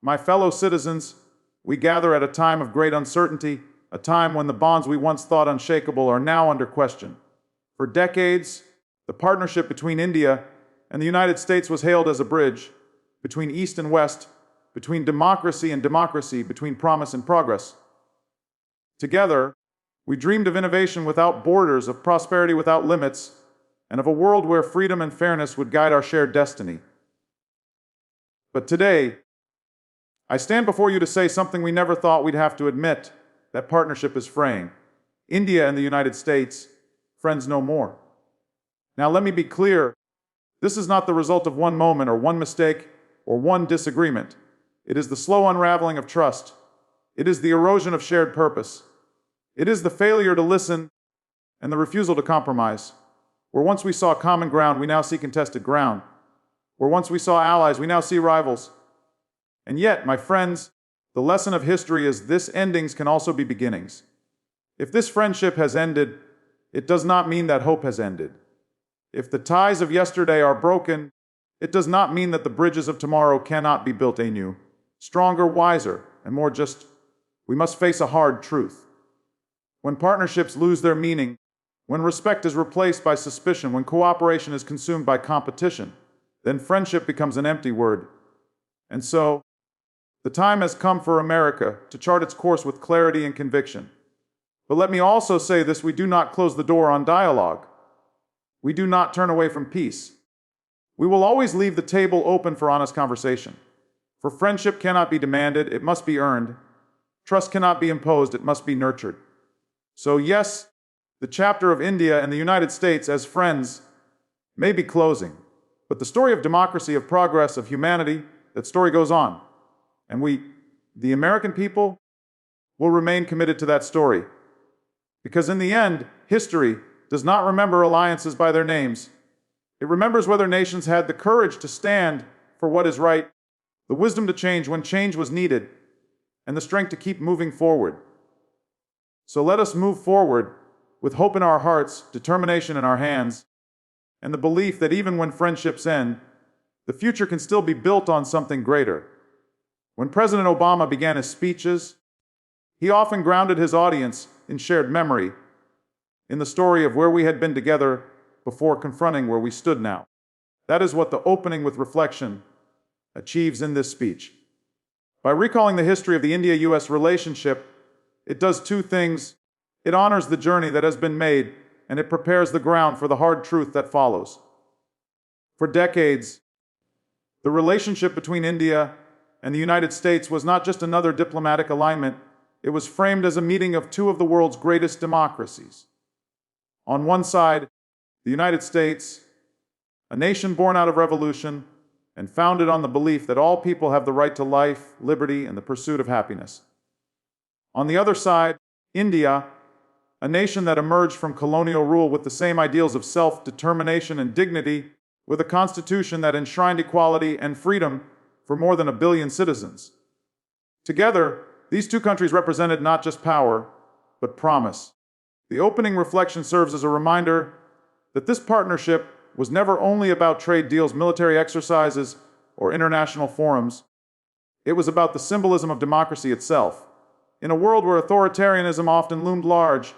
My fellow citizens, we gather at a time of great uncertainty, a time when the bonds we once thought unshakable are now under question. For decades, the partnership between India and the United States was hailed as a bridge between East and West, between democracy and democracy, between promise and progress. Together, we dreamed of innovation without borders, of prosperity without limits, and of a world where freedom and fairness would guide our shared destiny. But today, I stand before you to say something we never thought we'd have to admit: that partnership is fraying. India and the United States, friends no more. Now let me be clear, this is not the result of one moment or one mistake or one disagreement. It is the slow unraveling of trust. It is the erosion of shared purpose. It is the failure to listen and the refusal to compromise. Where once we saw common ground, we now see contested ground. Where once we saw allies, we now see rivals. And yet, my friends, the lesson of history is this: endings can also be beginnings. If this friendship has ended, it does not mean that hope has ended. If the ties of yesterday are broken, it does not mean that the bridges of tomorrow cannot be built anew, stronger, wiser, and more just. We must face a hard truth. When partnerships lose their meaning, when respect is replaced by suspicion, when cooperation is consumed by competition, then friendship becomes an empty word. And so, the time has come for America to chart its course with clarity and conviction. But let me also say this: we do not close the door on dialogue. We do not turn away from peace. We will always leave the table open for honest conversation. For friendship cannot be demanded, it must be earned. Trust cannot be imposed, it must be nurtured. So yes, the chapter of India and the United States as friends may be closing, but the story of democracy, of progress, of humanity, that story goes on. And we, the American people, will remain committed to that story. Because in the end, history does not remember alliances by their names. It remembers whether nations had the courage to stand for what is right, the wisdom to change when change was needed, and the strength to keep moving forward. So let us move forward with hope in our hearts, determination in our hands, and the belief that even when friendships end, the future can still be built on something greater. When President Obama began his speeches, he often grounded his audience in shared memory, in the story of where we had been together before confronting where we stood now. That is what the opening with reflection achieves in this speech. By recalling the history of the India-US relationship, it does two things. It honors the journey that has been made, and it prepares the ground for the hard truth that follows. For decades, the relationship between India and the United States was not just another diplomatic alignment. It was framed as a meeting of two of the world's greatest democracies. On one side, the United States, a nation born out of revolution and founded on the belief that all people have the right to life, liberty, and the pursuit of happiness. On the other side, India, a nation that emerged from colonial rule with the same ideals of self-determination and dignity, with a constitution that enshrined equality and freedom for more than 1 billion citizens. Together, these two countries represented not just power, but promise. The opening reflection serves as a reminder that this partnership was never only about trade deals, military exercises, or international forums. It was about the symbolism of democracy itself. In a world where authoritarianism often loomed large,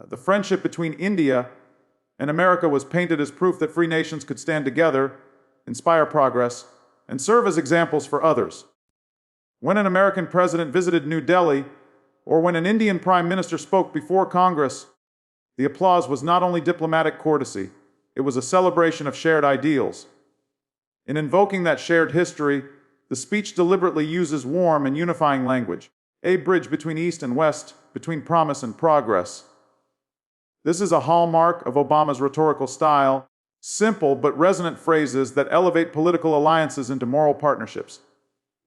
the friendship between India and America was painted as proof that free nations could stand together, inspire progress, and serve as examples for others. When an American president visited New Delhi, or when an Indian prime minister spoke before Congress, the applause was not only diplomatic courtesy, it was a celebration of shared ideals. In invoking that shared history, the speech deliberately uses warm and unifying language, a bridge between East and West, between promise and progress. This is a hallmark of Obama's rhetorical style, simple but resonant phrases that elevate political alliances into moral partnerships.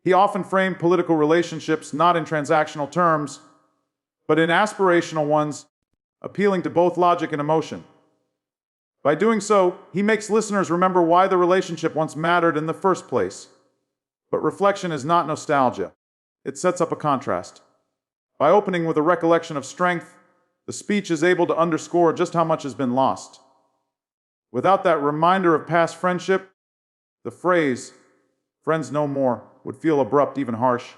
He often framed political relationships not in transactional terms, but in aspirational ones, appealing to both logic and emotion. By doing so, he makes listeners remember why the relationship once mattered in the first place. But reflection is not nostalgia. It sets up a contrast. By opening with a recollection of strength, the speech is able to underscore just how much has been lost. Without that reminder of past friendship, the phrase, "friends no more," would feel abrupt, even harsh.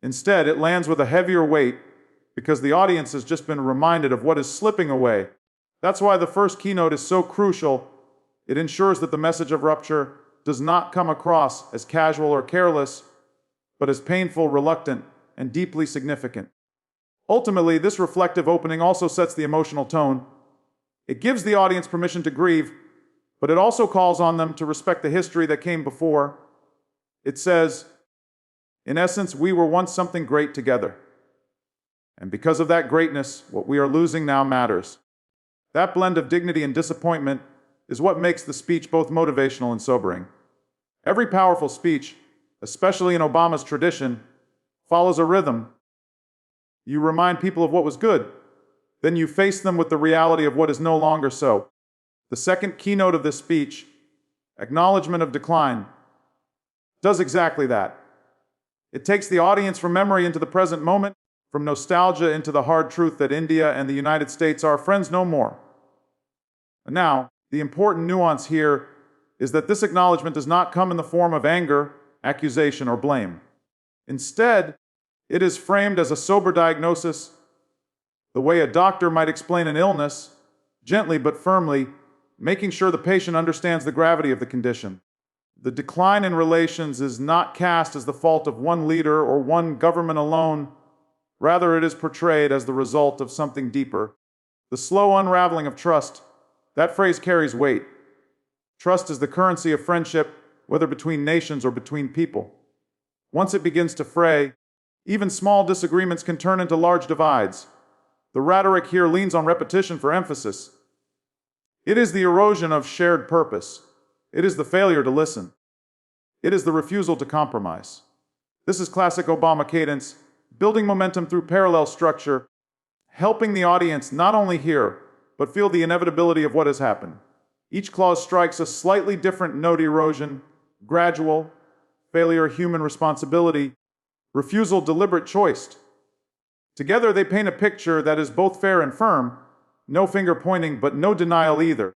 Instead, it lands with a heavier weight because the audience has just been reminded of what is slipping away. That's why the first keynote is so crucial. It ensures that the message of rupture does not come across as casual or careless, but as painful, reluctant, and deeply significant. Ultimately, this reflective opening also sets the emotional tone. It gives the audience permission to grieve, but it also calls on them to respect the history that came before. It says, in essence, we were once something great together. And because of that greatness, what we are losing now matters. That blend of dignity and disappointment is what makes the speech both motivational and sobering. Every powerful speech, especially in Obama's tradition, follows a rhythm. You remind people of what was good, then you face them with the reality of what is no longer so. The second keynote of this speech, Acknowledgement of Decline, does exactly that. It takes the audience from memory into the present moment, from nostalgia into the hard truth that India and the United States are friends no more. And now, the important nuance here is that this acknowledgement does not come in the form of anger, accusation, or blame. Instead, it is framed as a sober diagnosis, the way a doctor might explain an illness, gently but firmly, making sure the patient understands the gravity of the condition. The decline in relations is not cast as the fault of one leader or one government alone. Rather, it is portrayed as the result of something deeper. The slow unraveling of trust. That phrase carries weight. Trust is the currency of friendship, whether between nations or between people. Once it begins to fray, even small disagreements can turn into large divides. The rhetoric here leans on repetition for emphasis. It is the erosion of shared purpose. It is the failure to listen. It is the refusal to compromise. This is classic Obama cadence, building momentum through parallel structure, helping the audience not only hear, but feel the inevitability of what has happened. Each clause strikes a slightly different note: erosion, gradual, failure, human responsibility, refusal, deliberate choice. Together they paint a picture that is both fair and firm, no finger pointing but no denial either.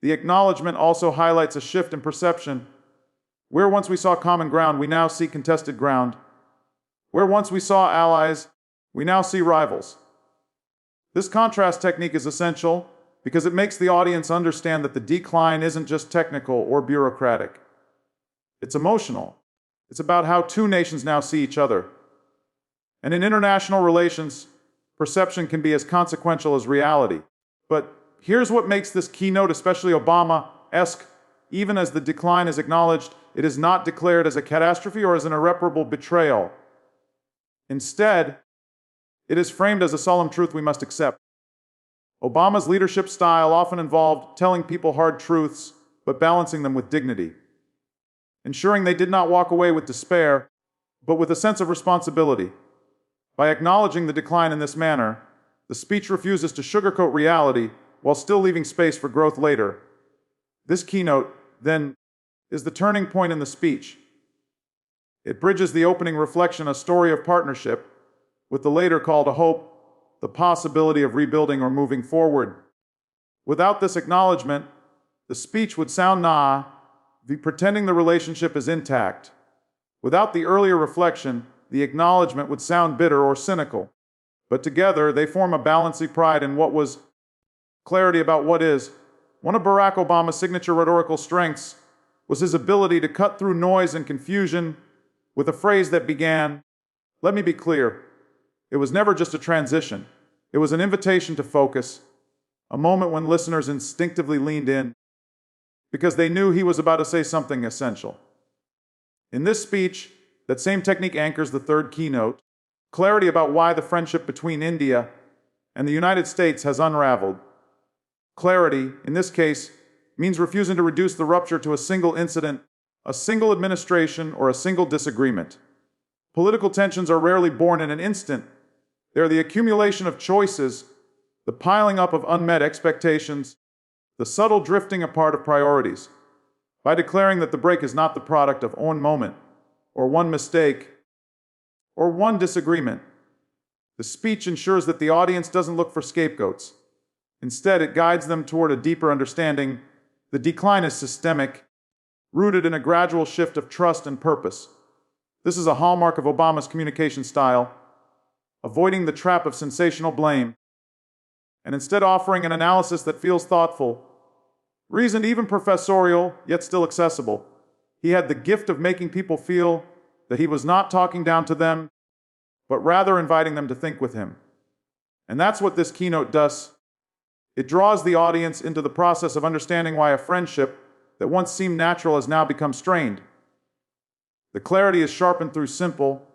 The acknowledgement also highlights a shift in perception. Where once we saw common ground, we now see contested ground. Where once we saw allies, we now see rivals. This contrast technique is essential because it makes the audience understand that the decline isn't just technical or bureaucratic. It's emotional. It's about how two nations now see each other. And in international relations, perception can be as consequential as reality. But here's what makes this keynote especially Obama-esque. Even as the decline is acknowledged, it is not declared as a catastrophe or as an irreparable betrayal. Instead, it is framed as a solemn truth we must accept. Obama's leadership style often involved telling people hard truths, but balancing them with dignity, ensuring they did not walk away with despair, but with a sense of responsibility. By acknowledging the decline in this manner, the speech refuses to sugarcoat reality while still leaving space for growth later. This keynote, then, is the turning point in the speech. It bridges the opening reflection, a story of partnership, with the later call to hope, the possibility of rebuilding or moving forward. Without this acknowledgement, the speech would sound naive, pretending the relationship is intact. Without the earlier reflection, the acknowledgement would sound bitter or cynical. But together, they form a balancing pride in what was, clarity about what is. One of Barack Obama's signature rhetorical strengths was his ability to cut through noise and confusion with a phrase that began, "Let me be clear." It was never just a transition. It was an invitation to focus, a moment when listeners instinctively leaned in because they knew he was about to say something essential. In this speech, that same technique anchors the third keynote, clarity about why the friendship between India and the United States has unraveled. Clarity, in this case, means refusing to reduce the rupture to a single incident, a single administration, or a single disagreement. Political tensions are rarely born in an instant. They are the accumulation of choices, the piling up of unmet expectations, the subtle drifting apart of priorities. By declaring that the break is not the product of one moment, or one mistake, or one disagreement, the speech ensures that the audience doesn't look for scapegoats. Instead, it guides them toward a deeper understanding. The decline is systemic, rooted in a gradual shift of trust and purpose. This is a hallmark of Obama's communication style, avoiding the trap of sensational blame, and instead offering an analysis that feels thoughtful, reasoned, even professorial, yet still accessible. He had the gift of making people feel that he was not talking down to them, but rather inviting them to think with him. And that's what this keynote does. It draws the audience into the process of understanding why a friendship that once seemed natural has now become strained. The clarity is sharpened through simple,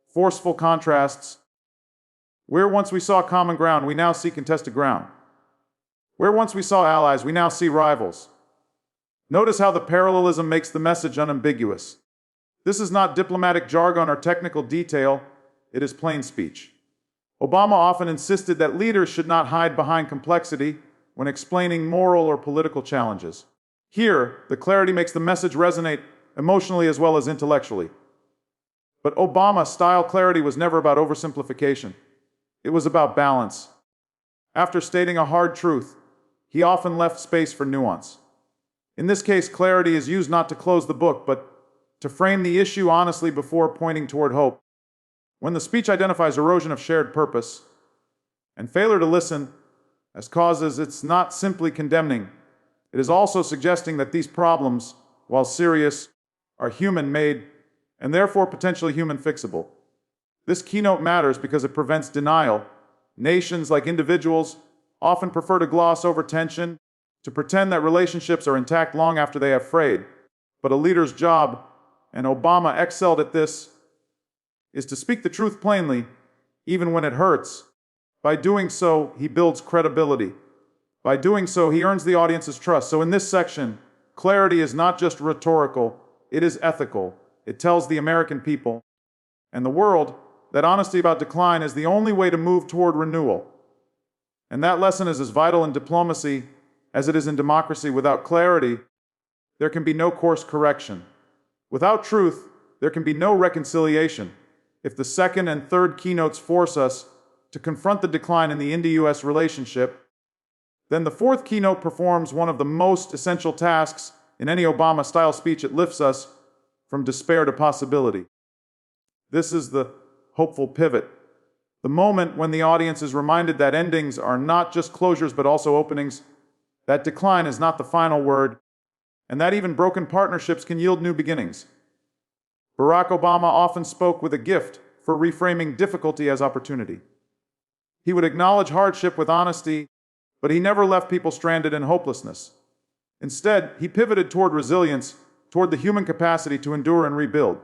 forceful contrasts. Where once we saw common ground, we now see contested ground. Where once we saw allies, we now see rivals. Notice how the parallelism makes the message unambiguous. This is not diplomatic jargon or technical detail, it is plain speech. Obama often insisted that leaders should not hide behind complexity when explaining moral or political challenges. Here, the clarity makes the message resonate emotionally as well as intellectually. But Obama-style clarity was never about oversimplification. It was about balance. After stating a hard truth, he often left space for nuance. In this case, clarity is used not to close the book, but to frame the issue honestly before pointing toward hope. When the speech identifies erosion of shared purpose and failure to listen as causes, it's not simply condemning. It is also suggesting that these problems, while serious, are human-made and therefore potentially human-fixable. This keynote matters because it prevents denial. Nations, like individuals, often prefer to gloss over tension, to pretend that relationships are intact long after they have frayed. But a leader's job, and Obama excelled at this, is to speak the truth plainly, even when it hurts. By doing so, he builds credibility. By doing so, he earns the audience's trust. So in this section, clarity is not just rhetorical, it is ethical. It tells the American people and the world that honesty about decline is the only way to move toward renewal. And that lesson is as vital in diplomacy as it is in democracy. Without clarity, there can be no course correction. Without truth, there can be no reconciliation. If the second and third keynotes force us to confront the decline in the India-US relationship, then the fourth keynote performs one of the most essential tasks in any Obama-style speech. It lifts us from despair to possibility. This is the hopeful pivot, the moment when the audience is reminded that endings are not just closures but also openings, that decline is not the final word, and that even broken partnerships can yield new beginnings. Barack Obama often spoke with a gift for reframing difficulty as opportunity. He would acknowledge hardship with honesty, but he never left people stranded in hopelessness. Instead, he pivoted toward resilience, toward the human capacity to endure and rebuild.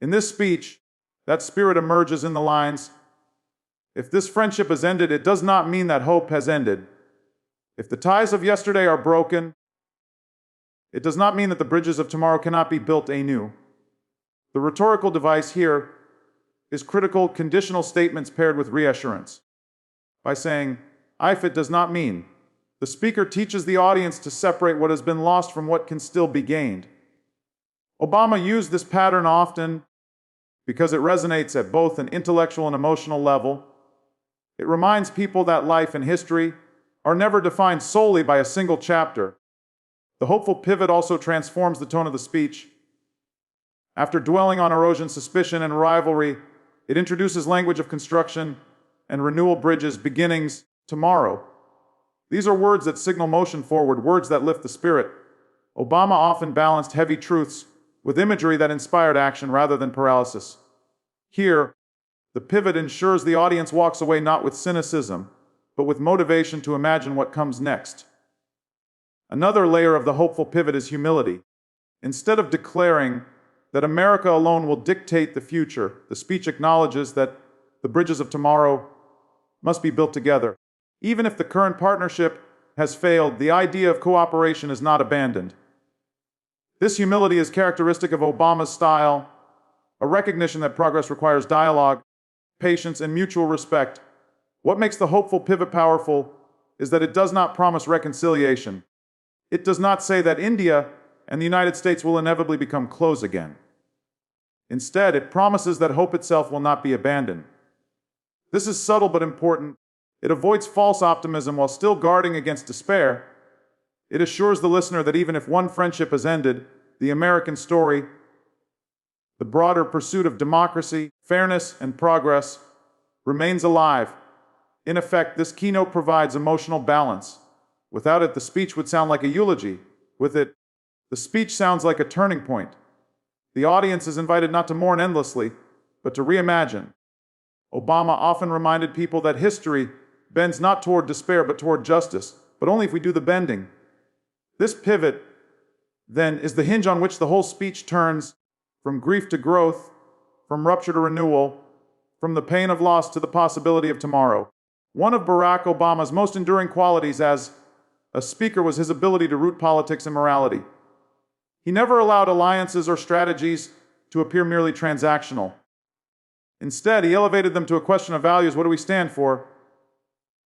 In this speech, that spirit emerges in the lines, "If this friendship has ended, it does not mean that hope has ended. If the ties of yesterday are broken, it does not mean that the bridges of tomorrow cannot be built anew." The rhetorical device here is critical conditional statements paired with reassurance. By saying, "if it does not mean," the speaker teaches the audience to separate what has been lost from what can still be gained. Obama used this pattern often because it resonates at both an intellectual and emotional level. It reminds people that life and history are never defined solely by a single chapter. The hopeful pivot also transforms the tone of the speech. After dwelling on erosion, suspicion, and rivalry, it introduces language of construction and renewal, bridges, beginnings, tomorrow. These are words that signal motion forward, words that lift the spirit. Obama often balanced heavy truths with imagery that inspired action rather than paralysis. Here, the pivot ensures the audience walks away not with cynicism, but with motivation to imagine what comes next. Another layer of the hopeful pivot is humility. Instead of declaring that America alone will dictate the future, the speech acknowledges that the bridges of tomorrow must be built together. Even if the current partnership has failed, the idea of cooperation is not abandoned. This humility is characteristic of Obama's style, a recognition that progress requires dialogue, patience, and mutual respect. What makes the hopeful pivot powerful is that it does not promise reconciliation. It does not say that India and the United States will inevitably become close again. Instead, it promises that hope itself will not be abandoned. This is subtle but important. It avoids false optimism while still guarding against despair. It assures the listener that even if one friendship has ended, the American story, The broader pursuit of democracy, fairness, and progress remains alive. In effect, this keynote provides emotional balance. Without it, the speech would sound like a eulogy. With it, the speech sounds like a turning point. The audience is invited not to mourn endlessly, but to reimagine. Obama often reminded people that history bends not toward despair, but toward justice, but only if we do the bending. This pivot, then, is the hinge on which the whole speech turns, from grief to growth, from rupture to renewal, from the pain of loss to the possibility of tomorrow. One of Barack Obama's most enduring qualities as a speaker was his ability to root politics and morality. He never allowed alliances or strategies to appear merely transactional. Instead, he elevated them to a question of values. What do we stand for?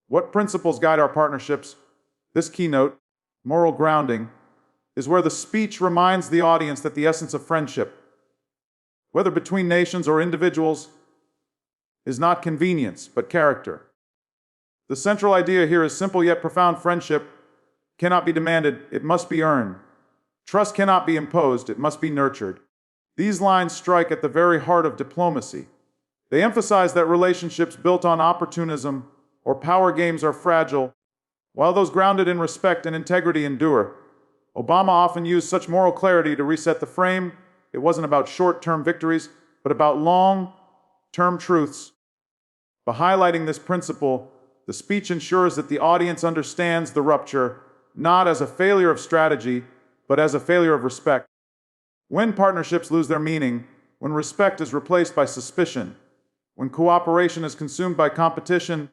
What principles guide our partnerships? This keynote, moral grounding, is where the speech reminds the audience that the essence of friendship, whether between nations or individuals, is not convenience, but character. The central idea here is simple yet profound. Friendship cannot be demanded, it must be earned. Trust cannot be imposed, it must be nurtured. These lines strike at the very heart of diplomacy. They emphasize that relationships built on opportunism or power games are fragile, while those grounded in respect and integrity endure. Obama often used such moral clarity to reset the frame. It wasn't about short-term victories, but about long-term truths. By highlighting this principle, the speech ensures that the audience understands the rupture not as a failure of strategy, but as a failure of respect. When partnerships lose their meaning, when respect is replaced by suspicion, when cooperation is consumed by competition,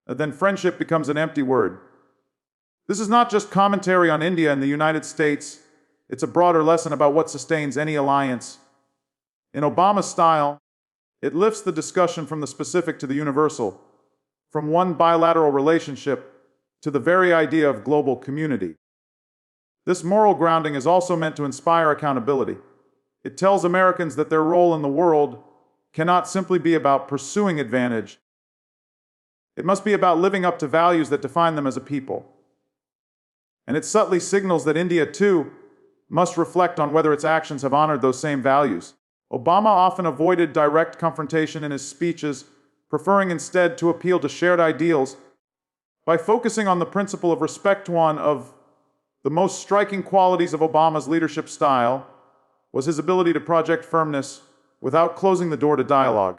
then friendship becomes an empty word. This is not just commentary on India and the United States, it's a broader lesson about what sustains any alliance. In Obama's style, it lifts the discussion from the specific to the universal, from one bilateral relationship to the very idea of global community. This moral grounding is also meant to inspire accountability. It tells Americans that their role in the world cannot simply be about pursuing advantage. It must be about living up to values that define them as a people. And it subtly signals that India, too, must reflect on whether its actions have honored those same values. Obama often avoided direct confrontation in his speeches, preferring instead to appeal to shared ideals. By focusing on the principle of respect, one of the most striking qualities of Obama's leadership style was his ability to project firmness without closing the door to dialogue.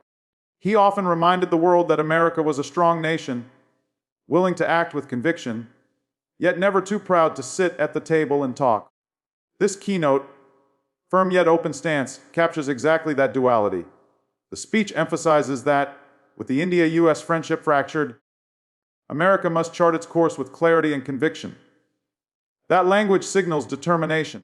He often reminded the world that America was a strong nation, willing to act with conviction, yet never too proud to sit at the table and talk. This keynote, firm yet open stance, captures exactly that duality. The speech emphasizes that, with the India-US friendship fractured, America must chart its course with clarity and conviction. That language signals determination.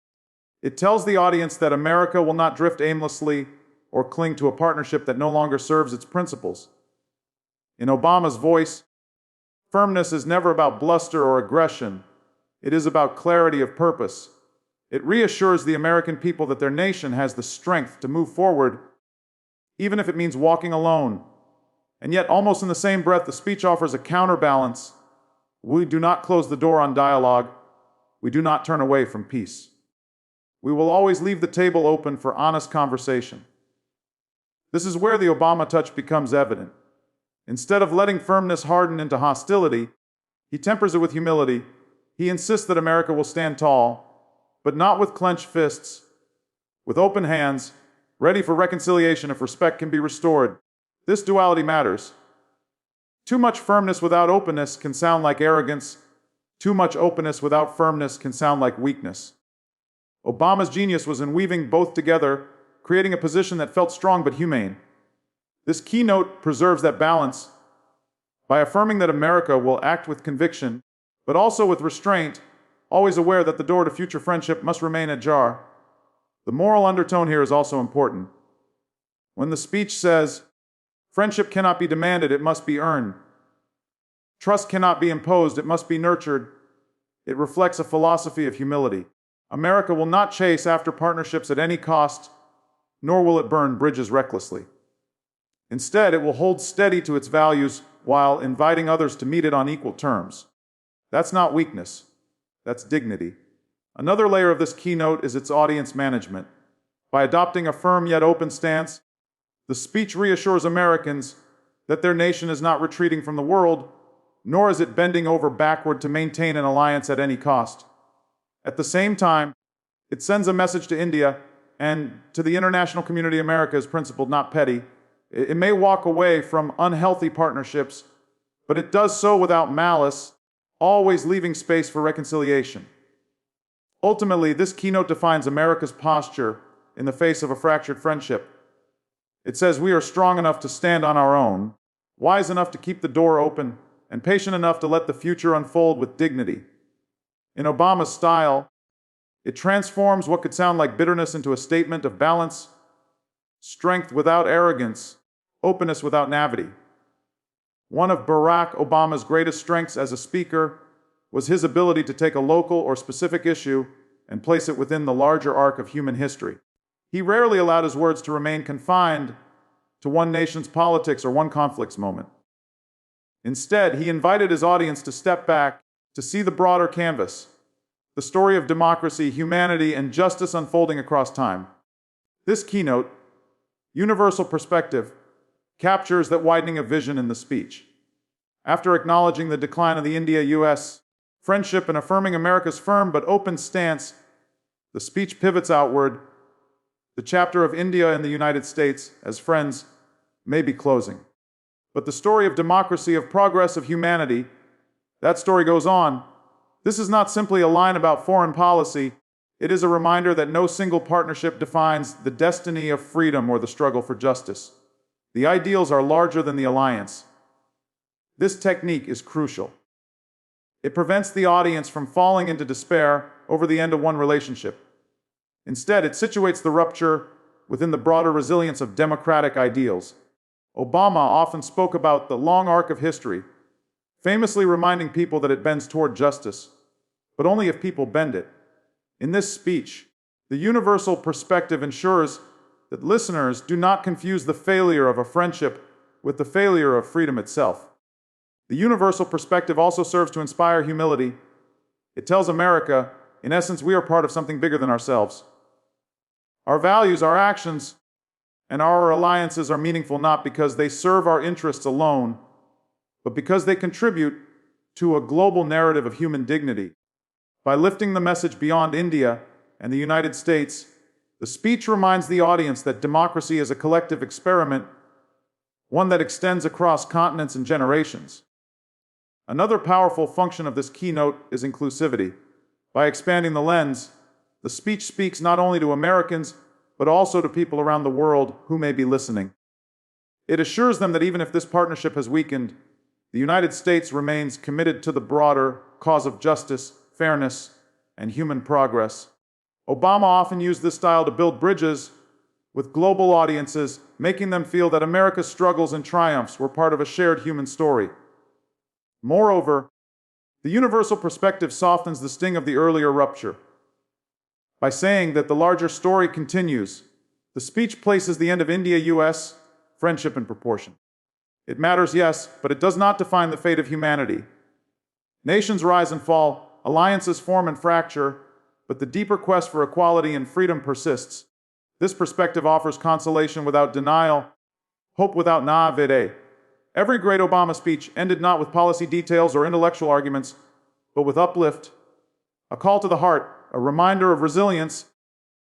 It tells the audience that America will not drift aimlessly or cling to a partnership that no longer serves its principles. In Obama's voice, firmness is never about bluster or aggression. It is about clarity of purpose. It reassures the American people that their nation has the strength to move forward, even if it means walking alone. And yet, almost in the same breath, the speech offers a counterbalance. We do not close the door on dialogue. We do not turn away from peace. We will always leave the table open for honest conversation. This is where the Obama touch becomes evident. Instead of letting firmness harden into hostility, he tempers it with humility. He insists that America will stand tall, but not with clenched fists, with open hands, ready for reconciliation if respect can be restored. This duality matters. Too much firmness without openness can sound like arrogance. Too much openness without firmness can sound like weakness. Obama's genius was in weaving both together, creating a position that felt strong but humane. This keynote preserves that balance by affirming that America will act with conviction, but also with restraint, always aware that the door to future friendship must remain ajar. The moral undertone here is also important. When the speech says, "Friendship cannot be demanded, it must be earned. Trust cannot be imposed, it must be nurtured," it reflects a philosophy of humility. America will not chase after partnerships at any cost, nor will it burn bridges recklessly. Instead, it will hold steady to its values while inviting others to meet it on equal terms. That's not weakness, that's dignity. Another layer of this keynote is its audience management. By adopting a firm yet open stance, the speech reassures Americans that their nation is not retreating from the world, nor is it bending over backward to maintain an alliance at any cost. At the same time, it sends a message to India and to the international community America is principled, not petty. It may walk away from unhealthy partnerships, but it does so without malice, always leaving space for reconciliation. Ultimately, this keynote defines America's posture in the face of a fractured friendship. It says we are strong enough to stand on our own, wise enough to keep the door open, and patient enough to let the future unfold with dignity. In Obama's style, it transforms what could sound like bitterness into a statement of balance, strength without arrogance, openness without naivety. One of Barack Obama's greatest strengths as a speaker was his ability to take a local or specific issue and place it within the larger arc of human history. He rarely allowed his words to remain confined to one nation's politics or one conflict's moment. Instead, he invited his audience to step back, to see the broader canvas, the story of democracy, humanity, and justice unfolding across time. This keynote, Universal Perspective, captures that widening of vision in the speech. After acknowledging the decline of the India-US friendship and affirming America's firm but open stance, the speech pivots outward. The chapter of India and the United States as friends may be closing. But the story of democracy, of progress, of humanity, that story goes on. This is not simply a line about foreign policy. It is a reminder that no single partnership defines the destiny of freedom or the struggle for justice. The ideals are larger than the alliance. This technique is crucial. It prevents the audience from falling into despair over the end of one relationship. Instead, it situates the rupture within the broader resilience of democratic ideals. Obama often spoke about the long arc of history, famously reminding people that it bends toward justice, but only if people bend it. In this speech, the universal perspective ensures that listeners do not confuse the failure of a friendship with the failure of freedom itself. The universal perspective also serves to inspire humility. It tells America, in essence, we are part of something bigger than ourselves. Our values, our actions, and our alliances are meaningful not because they serve our interests alone, but because they contribute to a global narrative of human dignity. By lifting the message beyond India and the United States, the speech reminds the audience that democracy is a collective experiment, one that extends across continents and generations. Another powerful function of this keynote is inclusivity. By expanding the lens, the speech speaks not only to Americans, but also to people around the world who may be listening. It assures them that even if this partnership has weakened, the United States remains committed to the broader cause of justice, fairness, and human progress. Obama often used this style to build bridges with global audiences, making them feel that America's struggles and triumphs were part of a shared human story. Moreover, the universal perspective softens the sting of the earlier rupture. By saying that the larger story continues, the speech places the end of India-US friendship in proportion. It matters, yes, but it does not define the fate of humanity. Nations rise and fall, alliances form and fracture, but the deeper quest for equality and freedom persists. This perspective offers consolation without denial, hope without naivete. Every great Obama speech ended not with policy details or intellectual arguments, but with uplift, a call to the heart, a reminder of resilience,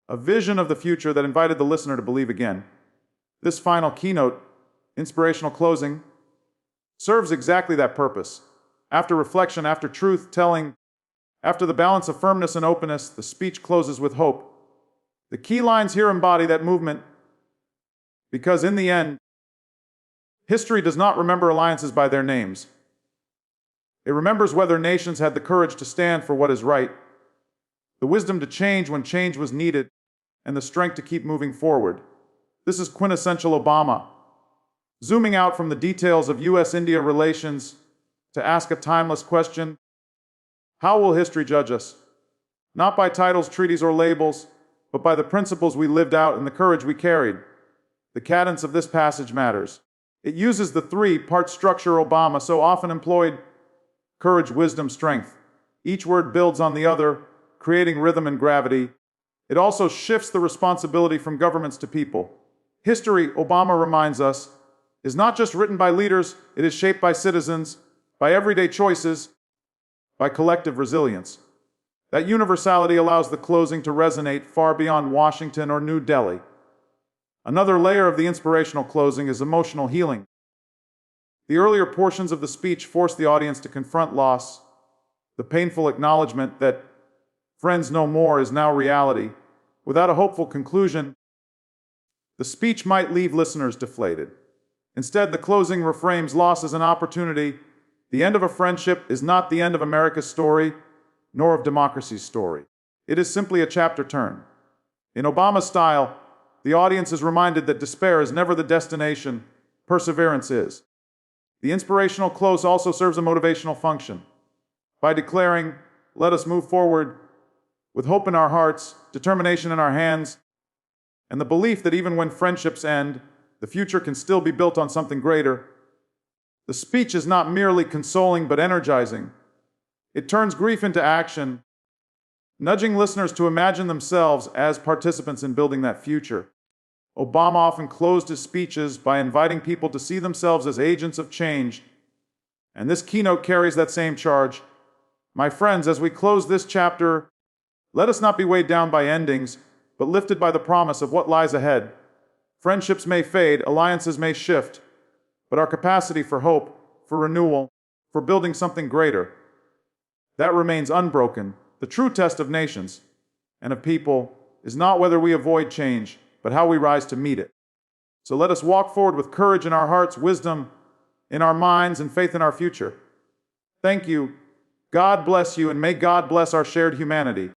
a vision of the future that invited the listener to believe again. This final keynote, Inspirational Closing, serves exactly that purpose. After reflection, after truth-telling, after the balance of firmness and openness, the speech closes with hope. The key lines here embody that movement, because in the end, history does not remember alliances by their names. It remembers whether nations had the courage to stand for what is right, the wisdom to change when change was needed, and the strength to keep moving forward. This is quintessential Obama. Zooming out from the details of US-India relations to ask a timeless question: how will history judge us? Not by titles, treaties, or labels, but by the principles we lived out and the courage we carried. The cadence of this passage matters. It uses the three-part structure Obama so often employed: courage, wisdom, strength. Each word builds on the other, creating rhythm and gravity. It also shifts the responsibility from governments to people. History, Obama reminds us, is not just written by leaders, it is shaped by citizens, by everyday choices, by collective resilience. That universality allows the closing to resonate far beyond Washington or New Delhi. Another layer of the inspirational closing is emotional healing. The earlier portions of the speech force the audience to confront loss, the painful acknowledgement that friends no more is now reality. Without a hopeful conclusion, the speech might leave listeners deflated. Instead, the closing reframes loss as an opportunity. The end of a friendship is not the end of America's story, nor of democracy's story. It is simply a chapter turn. In Obama's style, the audience is reminded that despair is never the destination, perseverance is. The inspirational close also serves a motivational function. By declaring, "Let us move forward," with hope in our hearts, determination in our hands, and the belief that even when friendships end, the future can still be built on something greater, the speech is not merely consoling but energizing. It turns grief into action, nudging listeners to imagine themselves as participants in building that future. Obama often closed his speeches by inviting people to see themselves as agents of change, and this keynote carries that same charge. My friends, as we close this chapter, let us not be weighed down by endings, but lifted by the promise of what lies ahead. Friendships may fade, alliances may shift, but our capacity for hope, for renewal, for building something greater, that remains unbroken. The true test of nations and of people is not whether we avoid change, but how we rise to meet it. So let us walk forward with courage in our hearts, wisdom in our minds, and faith in our future. Thank you. God bless you, and may God bless our shared humanity.